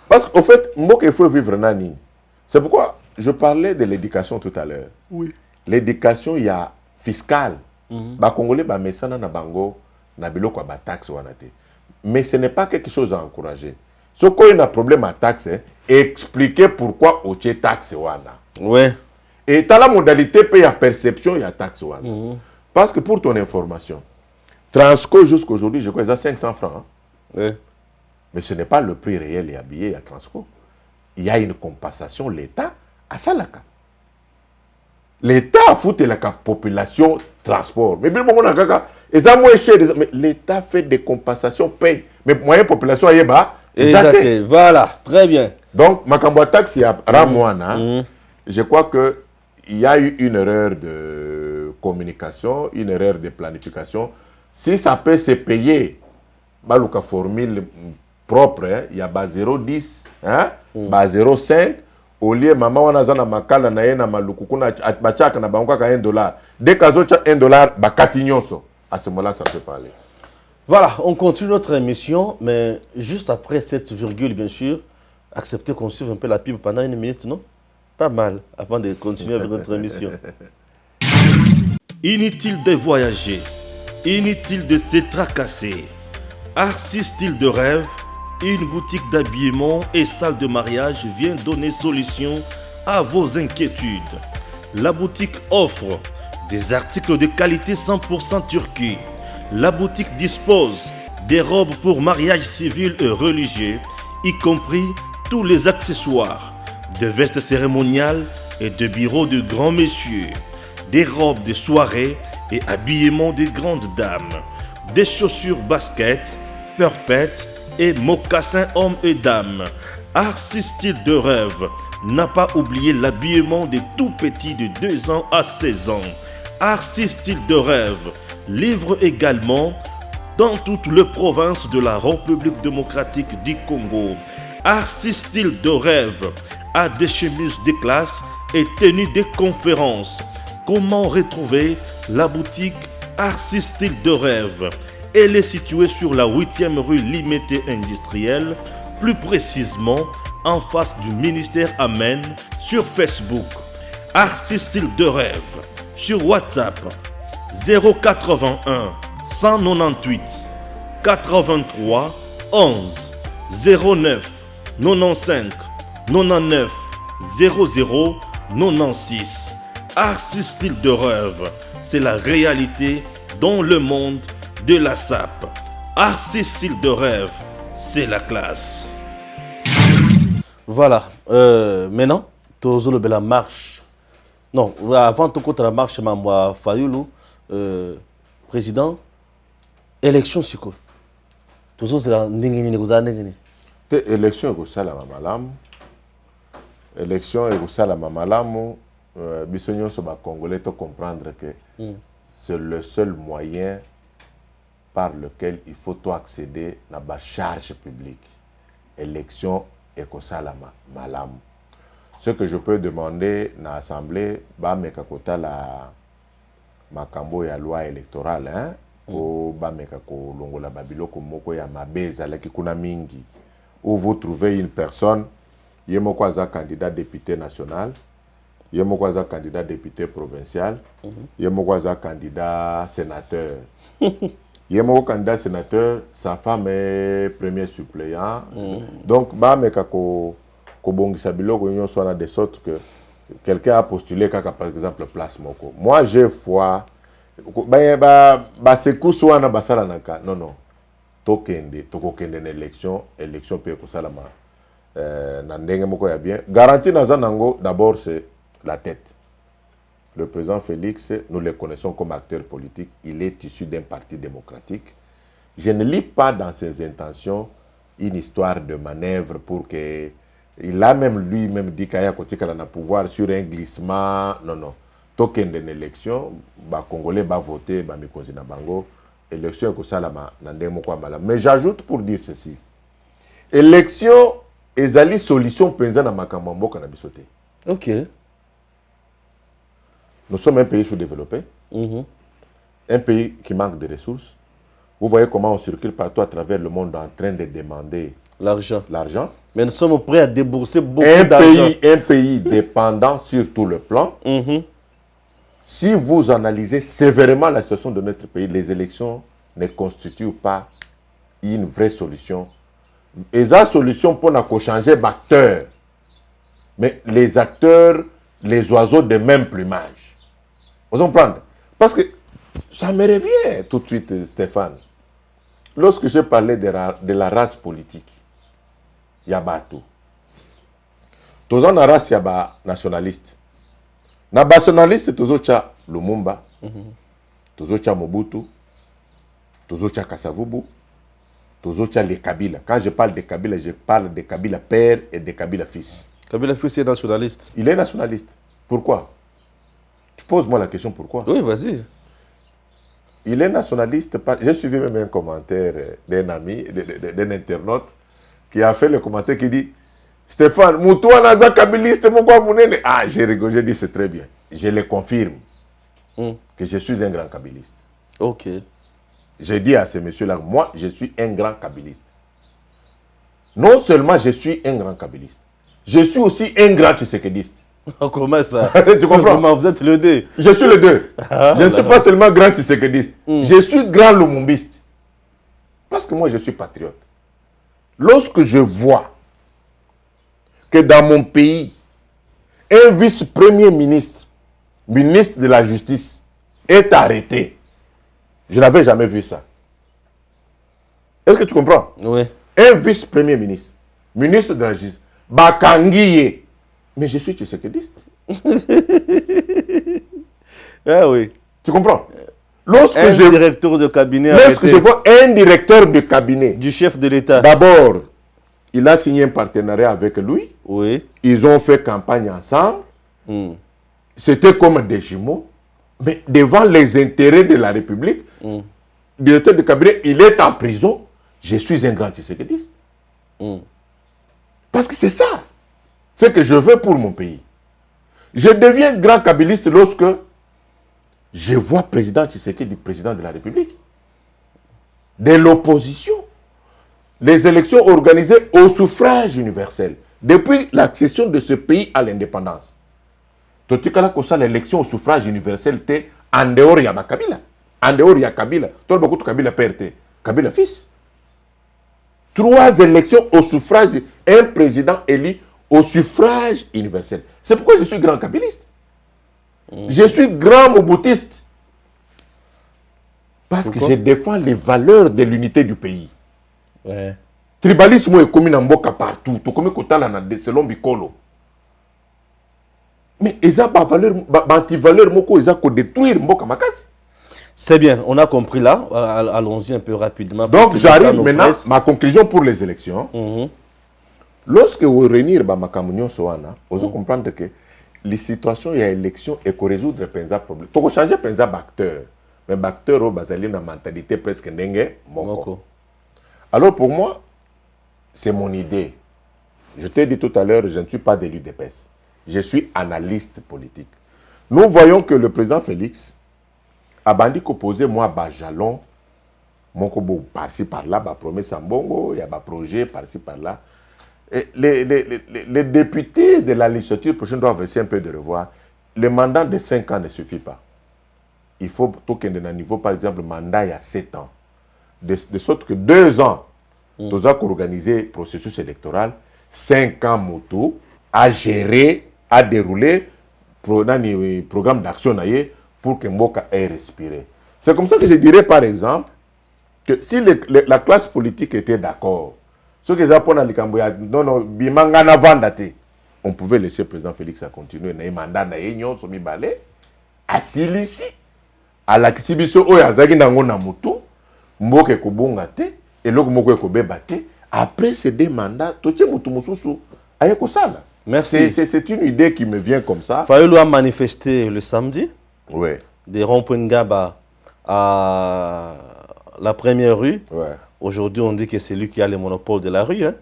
Parce qu'au fait, il faut vivre nani. C'est pourquoi je parlais de l'éducation tout à l'heure. Oui. L'éducation, il y a fiscale. Ba Congolais, ba mesana na bango, na biloko ba taxe wanate. Mais ce n'est pas quelque chose à encourager. Si on a un problème à taxe, expliquer pourquoi on a taxe wana. Ouais. Et dans la modalité paye à perception, il y a taxe wana. Parce que pour ton information, Transco jusqu'à aujourd'hui, je crois que c'est 500 francs. Hein? Oui. Mais ce n'est pas le prix réel et habillé à Transco. Il y a une compensation, l'État à Salaka. L'État a foutu la population transport. Mais l'État fait des compensations, paye. Mais moyenne population est bas. Exact. Voilà, très bien. Donc, Makambo taxe, il y a Ramouana. Je crois qu'il y a eu une erreur de communication, une erreur de planification. Si ça peut se payer, baluka formule propre, il y a 0,10, hein, 0,5, au lieu maman wana zana makala na yena maluku kuna bachaka na bangoka ka $1. Dès qu'à $1, bakatignonso. À ce moment-là, ça peut parler. Voilà, on continue notre émission, mais juste après cette virgule, bien sûr, acceptez qu'on suive un peu la pub pendant 1 minute, non? Pas mal, avant de continuer avec notre émission. Inutile de voyager. Inutile de se tracasser. Arcis Style de Rêve, une boutique d'habillement et salle de mariage vient donner solution à vos inquiétudes. La boutique offre des articles de qualité 100% turquie. La boutique dispose des robes pour mariage civil et religieux, y compris tous les accessoires, de vestes cérémoniales et de bureaux de grands messieurs, des robes de soirée et habillement des grandes dames, des chaussures basket, purpettes et mocassins hommes et dames. Arcis Style de Rêve n'a pas oublié l'habillement des tout petits de 2 ans à 16 ans. Arcis Style de Rêve livre également dans toutes les provinces de la République démocratique du Congo. Arcis Style de Rêve a des chemises de classe et tenues de conférences. Comment retrouver la boutique Arcis Style de Rêve? Elle est située sur la 8e rue Limité Industrielle, plus précisément en face du ministère Amen, sur Facebook. Arcis Style de Rêve, sur WhatsApp 081 198 83 11 09 95 99 00 96. Arcis Style de Rêve, c'est la réalité dans le monde de la SAP. Arcis Style de Rêve, c'est la classe. Voilà, maintenant, Tozo le la marche. Non, avant tout contre la marche, Mamwa Fayoulou, président, élection c'est quoi? Tozo c'est la n'ingini n'eguza n'ingini. Élection est ça la mamalam. Élection est ça la mamalam. Bissonio Soba Congolais te comprendre que c'est le seul moyen par lequel il faut accéder à la charge publique. Élection et que ça la malam. Ce que je peux demander dans l'Assemblée, bah mekakota la makambo ya loi électorale, hein, ou bah mekako longola babiloko moko ya mabeza la kikuna mingi, où vous trouvez une personne, yemoko aza candidat député national, yemoko aza candidat député provincial, yemoko aza candidat sénateur. Yemoko candidat sénateur, sa femme est premier suppléant. Donc bah mekako kobongisa biloko nyonso na de sorte que quelqu'un a postulé kaka par exemple place moko. Moi j'ai foi ba sekousu wana basala naka. Non. Tokende na élection peut ko salama na ndenge moko ya bien. Garantie na zanango d'abord c'est la tête. Le président Félix, nous le connaissons comme acteur politique, il est issu d'un parti démocratique. Je ne lis pas dans ses intentions une histoire de manœuvre pour que il a même lui-même dit qu'il y a un pouvoir sur un glissement. Non. Token d'une élection, les Congolais vont voter, les bango. Élection que ça mais j'ajoute pour dire ceci. Élection est la solution pour na makambo kana bisote. OK. Nous sommes un pays sous-développé. Un pays qui manque de ressources. Vous voyez comment on circule partout à travers le monde en train de demander l'argent. Mais nous sommes prêts à débourser beaucoup d'argent. Un pays dépendant sur tout le plan. Si vous analysez sévèrement la situation de notre pays, les élections ne constituent pas une vraie solution. Et la solution pour changer d'acteur. Mais les acteurs, les oiseaux de même plumage. Vous comprenez? Parce que ça me revient tout de suite, Stéphane. Lorsque je parlais de la race politique, il y a tout. Tous en race, il y a nationaliste. Na nationaliste, tous autres Lumumba, tous autres Mobutu, tous autres Kasavubu, tous autres les Kabila. Quand je parle de Kabila, je parle de Kabila père et de Kabila fils. Kabila fils est nationaliste. Il est nationaliste. Pourquoi? Tu poses-moi la question pourquoi? Oui, vas-y. Il est nationaliste. J'ai suivi même un commentaire d'un ami, d'un internaute, qui a fait le commentaire qui dit Stéphane, Moutoua Naza Kabiliste, ah, j'ai rigolé, j'ai dit c'est très bien. Je le confirme que je suis un grand kabiliste. Ok. J'ai dit à ce monsieur-là, moi, je suis un grand kabiliste. Non seulement je suis un grand kabiliste, je suis aussi un grand tshisekediste. Comment ça? Tu comprends? Comment vous êtes le deux? Je suis le deux. Je ne suis pas seulement grand tshisekediste, je suis grand lumumbiste. Parce que moi, je suis patriote. Lorsque je vois que dans mon pays, un vice-premier ministre, ministre de la Justice, est arrêté, je n'avais jamais vu ça. Est-ce que tu comprends? Oui. Un vice-premier ministre, ministre de la Justice, Bakangiye, mais je suis tshisekediste. Ah oui. Tu comprends? Lorsque directeur de cabinet lorsque je vois un directeur de cabinet du chef de l'État. D'abord, il a signé un partenariat avec lui. Oui. Ils ont fait campagne ensemble. C'était comme des jumeaux. Mais devant les intérêts de la République, le directeur de cabinet, il est en prison. Je suis un grand tshisekediste. Parce que c'est ça. Ce que je veux pour mon pays. Je deviens grand kabiliste lorsque je vois président Tshisekedi, président de la République. De l'opposition. Les élections organisées au suffrage universel. Depuis l'accession de ce pays à l'indépendance. L'élection au suffrage universel était en dehors de Kabila. En dehors de Kabila. Tout le monde Kabila père, Kabila fils. 3 élections au suffrage, un président élu au suffrage universel. C'est pourquoi je suis grand kabiliste. Je suis grand moboutiste. Parce que je défends les valeurs de l'unité du pays. Ouais. Tribalisme est commun en Mboka partout. Tout comme Kotala selon Bikolo. Mais ils ont valeur, anti-valeur, ils ont détruire Mboka Makasi. C'est bien, on a compris là. Allons-y un peu rapidement. Donc j'arrive maintenant, ma conclusion pour les élections. Lorsque vous réunissez Makamunyon Soana, vous allez comprendre que les situations, il y a élection et qu'on résoudre penza problème. Tu peux changer penza acteur. Mais acteur au basali na mentalité presque n'enge moko. Alors pour moi, c'est mon idée. Je t'ai dit tout à l'heure, je ne suis pas d'élu d'EPS. Je suis analyste politique. Nous voyons que le président Félix a bandit qu'opposé moi Bajalon, mon kobo par-ci par-là, ba promesse en bongo, il y a un projet par-ci par-là. Les députés de la législature prochaine doivent essayer un peu de revoir. Le mandat de 5 ans ne suffit pas. Il faut tout qu'il y ait un niveau, par exemple, le mandat il y a 7 ans. De sorte que 2 ans, nous avons organisé le processus électoral, 5 ans moto, à gérer, à dérouler le programme d'action pour que Mboka ait respiré. C'est comme ça que je dirais, par exemple, que si la classe politique était d'accord, ce que on pouvait laisser le président Félix à continuer. Il y a un mandat à Silisi, à la Kissibiso, et après ces 2 mandats, merci. C'est une idée qui me vient comme ça. Fayulu a manifesté le samedi. Oui. Des ronds-points de Gaba à la première rue. Ouais. Aujourd'hui, on dit que c'est lui qui a le monopole de la rue. Hein?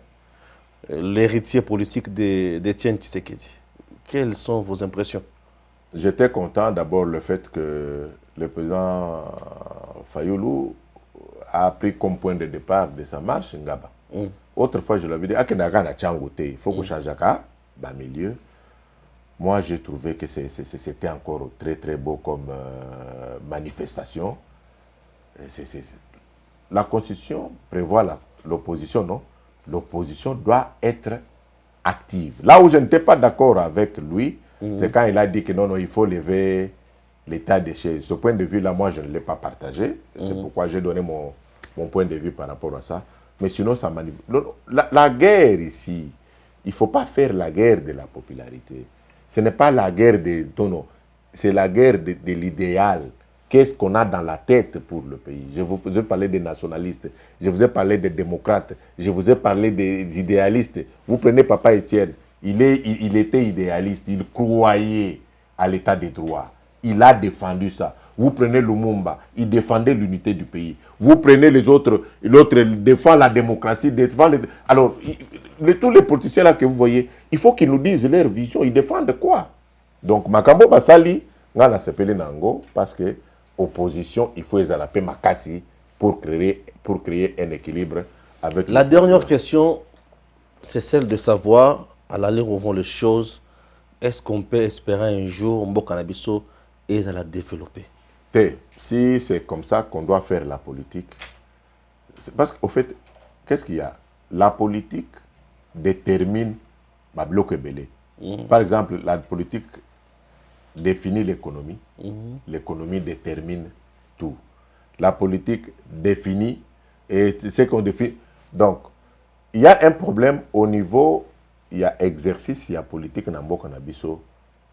L'héritier politique d'Étienne Tshisekedi. Quelles sont vos impressions? J'étais content d'abord le fait que le président Fayulu a pris comme point de départ de sa marche Ngaba. Autrefois, je l'avais dit, il faut que change à milieu. Moi, j'ai trouvé que c'était encore très très beau comme manifestation. La Constitution prévoit l'opposition, non? L'opposition doit être active. Là où je n'étais pas d'accord avec lui, c'est quand il a dit que non, il faut lever l'état des chaises. Ce point de vue-là, moi, je ne l'ai pas partagé. C'est pourquoi j'ai donné mon point de vue par rapport à ça. Mais sinon, ça manipule. La guerre ici, il ne faut pas faire la guerre de la popularité. Ce n'est pas la guerre de... Non, c'est la guerre de l'idéal. Qu'est-ce qu'on a dans la tête pour le pays? Je vous ai parlé des nationalistes, je vous ai parlé des démocrates, je vous ai parlé des idéalistes. Vous prenez Papa Étienne, il était idéaliste, il croyait à l'état des droits. Il a défendu ça. Vous prenez Lumumba, il défendait l'unité du pays. Vous prenez les autres, l'autre défend la démocratie, défend les... Alors, tous les politiciens là que vous voyez, il faut qu'ils nous disent leur vision, ils défendent quoi? Donc, Makambo Basali, on a s'appelé Nango, parce que opposition, il faut les paix makasi pour créer un équilibre avec... La dernière question, c'est celle de savoir, à l'allure où vont les choses, est-ce qu'on peut espérer un jour Mbokanabiso et à la développer? Si c'est comme ça qu'on doit faire la politique, parce qu'au fait, qu'est-ce qu'il y a? La politique détermine ma bloc belé. Par exemple, la politique définit l'économie. L'économie détermine tout. La politique définit et c'est qu'on définit. Donc, il y a un problème au niveau, il y a exercice, il y a politique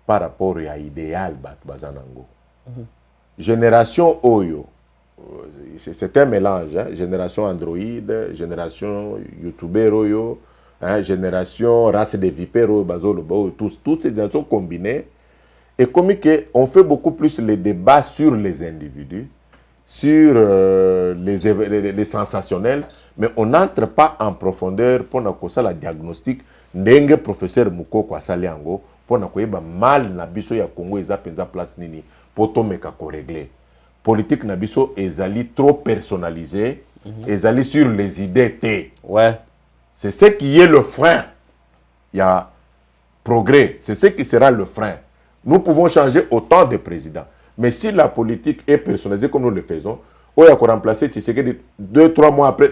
par rapport à l'idéal Bazanango. Génération Oyo, c'est un mélange. Hein? Génération Android, génération YouTuber Oyo, hein? Génération race de vipères Oyo, toutes ces générations combinées. Et comme on fait beaucoup plus les débats sur les individus, sur les sensationnels, mais on n'entre pas en profondeur pour nous la diagnostic n'engue professeur Mouko kwa saliango pour nous mal na biso ya Congo eza penza place nini pour to meka ko régler. Politique na biso ezali trop personnalisé, ezali sur les idées T. Ouais. C'est ce qui est le frein. Il y a progrès, c'est ce qui sera le frein. Nous pouvons changer autant de présidents. Mais si la politique est personnalisée comme nous le faisons, on va remplacer Tshisekedi 2-3 mois après,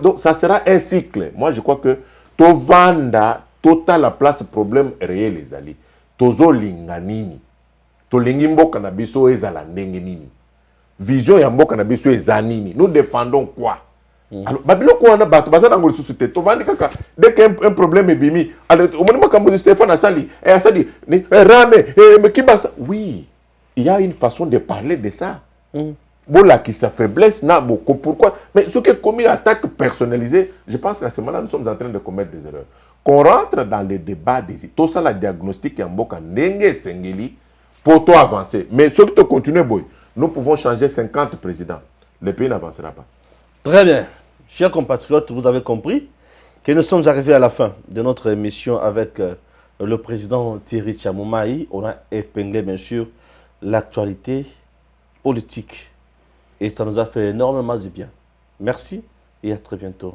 donc ça sera un cycle. Moi je crois que Tovanda, total la place problème réel les alliés. Tozo linganini. Tolingi mboka na biso ezala ndenge nini. Vision ya mboka na biso ezanini. Nous défendons quoi? Alors, babiloko wana bato baza na ngoli susute tovandi kaka dès qu'un problème est bimi alors au moment quand Stéphane Asali Asali rame Kibasa, oui, il y a une façon de parler de ça. Bola qui sa faiblesse n'a beaucoup pourquoi mais ce qui est commis attaque personnalisée, je pense qu'à ce moment-là nous sommes en train de commettre des erreurs. qu'on rentre dans le débat des tout ça la diagnostic en boka nenge sengeli pour toi avancer. Mais ce qui te continue, boy, nous pouvons changer 50 présidents. Le pays n'avancera pas. Très bien. Chers compatriotes, vous avez compris que nous sommes arrivés à la fin de notre émission avec le président Thierry Tchamoumaï. On a épinglé bien sûr l'actualité politique et ça nous a fait énormément du bien. Merci et à très bientôt.